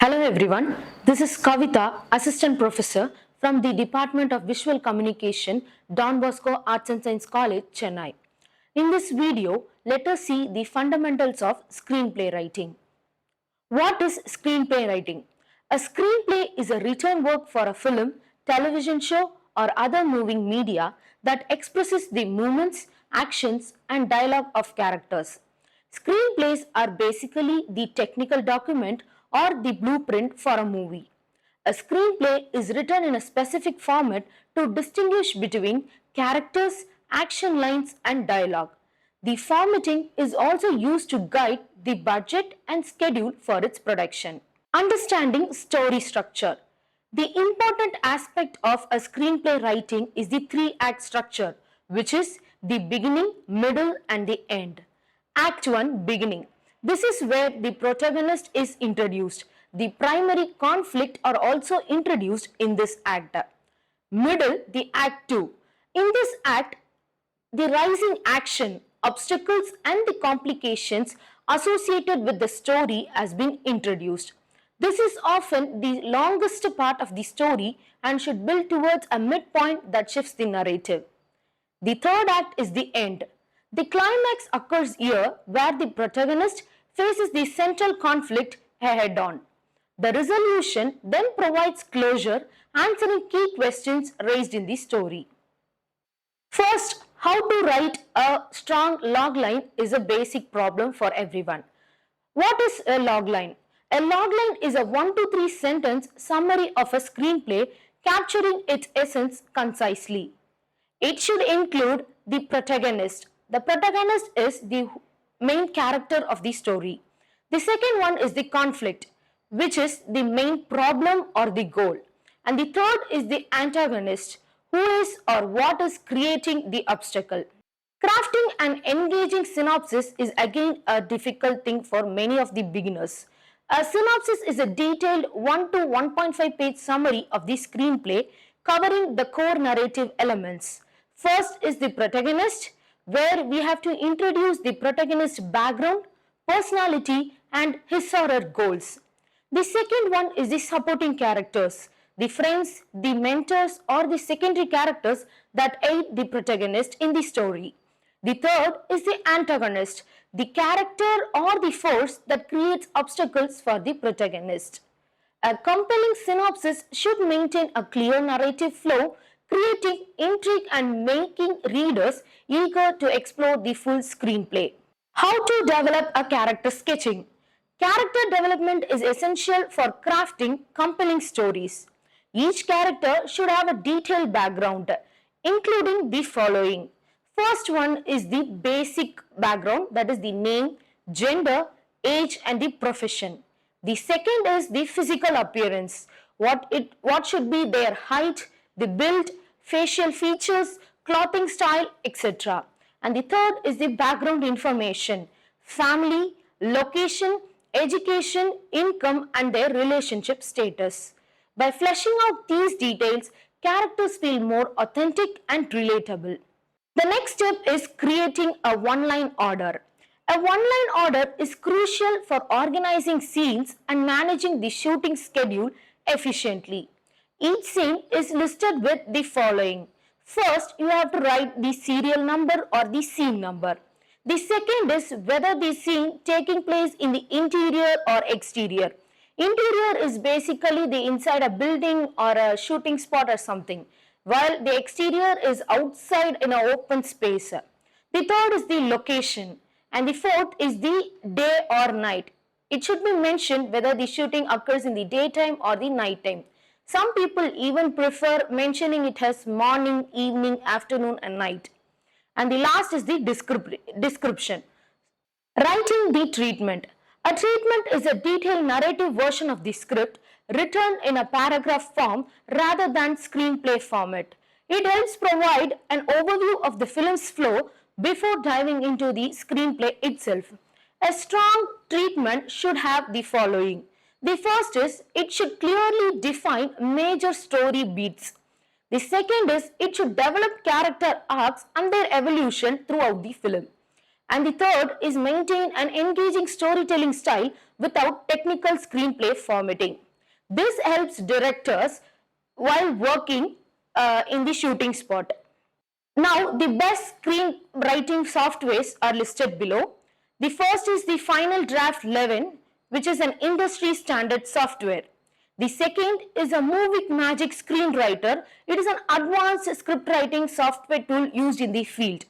Hello everyone, this is Kavitha, Assistant Professor from the Department of Visual Communication, Don Bosco Arts and Science College, Chennai. In this video, let us see the fundamentals of screenplay writing. What is screenplay writing? A screenplay is a written work for a film, television show, or other moving media that expresses the movements, actions, and dialogue of characters. Screenplays are basically the technical document or the blueprint for a movie. A screenplay is written in a specific format to distinguish between characters, action lines, and dialogue. The formatting is also used to guide the budget and schedule for its production. Understanding story structure. The important aspect of a screenplay writing is the three-act structure, which is the beginning, middle, and the end. Act 1 beginning. This is where the protagonist is introduced. The primary conflict are also introduced in this act. Middle, the act 2. In this act, the rising action, obstacles, and the complications associated with the story has been introduced. This is often the longest part of the story and should build towards a midpoint that shifts the narrative. The third act is the end. The climax occurs here where the protagonist faces the central conflict head on. The resolution then provides closure, answering key questions raised in the story. First, how to write a strong logline is a basic problem for everyone. What is a logline? A logline is a 1 to 3 sentence summary of a screenplay capturing its essence concisely. It should include the protagonist. The protagonist is the main character of the story. The second one is the conflict, which is the main problem or the goal. And the third is the antagonist, who is or what is creating the obstacle. Crafting an engaging synopsis is again a difficult thing for many of the beginners. A synopsis is a detailed 1 to 1.5 page summary of the screenplay covering the core narrative elements. First is the protagonist, where we have to introduce the protagonist's background, personality, and his or her goals. The second one is the supporting characters, the friends, the mentors, or the secondary characters that aid the protagonist in the story. The third is the antagonist, the character or the force that creates obstacles for the protagonist. A compelling synopsis should maintain a clear narrative flow, creating intrigue and making readers eager to explore the full screenplay. How to develop a character sketching? Character development is essential for crafting compelling stories. Each character should have a detailed background, including the following. First one is the basic background, that is the name, gender, age, and the profession. The second is the physical appearance. What should be their height, the build, facial features, clothing style, etc. And the third is the background information, family, location, education, income, and their relationship status. By fleshing out these details, characters feel more authentic and relatable. The next step is creating a one-line order. A one-line order is crucial for organizing scenes and managing the shooting schedule efficiently. Each scene is listed with the following. First, you have to write the serial number or the scene number. The second is whether the scene taking place in the interior or exterior. Interior is basically the inside a building or a shooting spot or something, while the exterior is outside in an open space. The third is the location, and the fourth is the day or night. It should be mentioned whether the shooting occurs in the daytime or the nighttime. Some people even prefer mentioning it as morning, evening, afternoon, and night. And the last is the description. Writing the treatment. A treatment is a detailed narrative version of the script written in a paragraph form rather than screenplay format. It helps provide an overview of the film's flow before diving into the screenplay itself. A strong treatment should have the following. The first is it should clearly define major story beats. The second is it should develop character arcs and their evolution throughout the film. And the third is maintain an engaging storytelling style without technical screenplay formatting. This helps directors while working in the shooting spot. Now, the best screenwriting softwares are listed below. The first is the Final Draft 11, which is an industry standard software. The second is a Movie Magic Screenwriter. It is an advanced script writing software tool used in the field.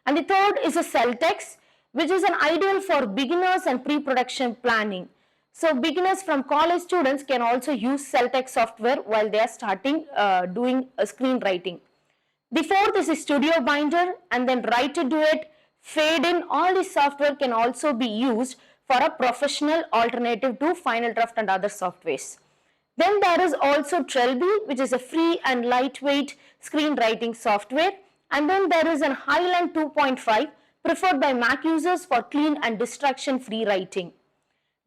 And the third is a Celtex, which is an ideal for beginners and pre-production planning. So beginners from college students can also use Celtex software while they are starting doing screenwriting. The fourth is a Studio Binder, and then Write to Duet, Fade In. All this software can also be used for a professional alternative to Final Draft and other softwares. Then there is also Trelby, which is a free and lightweight screenwriting software. And then there is an Highland 2.5 preferred by Mac users for clean and distraction-free writing.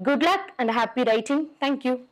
Good luck and happy writing. Thank you.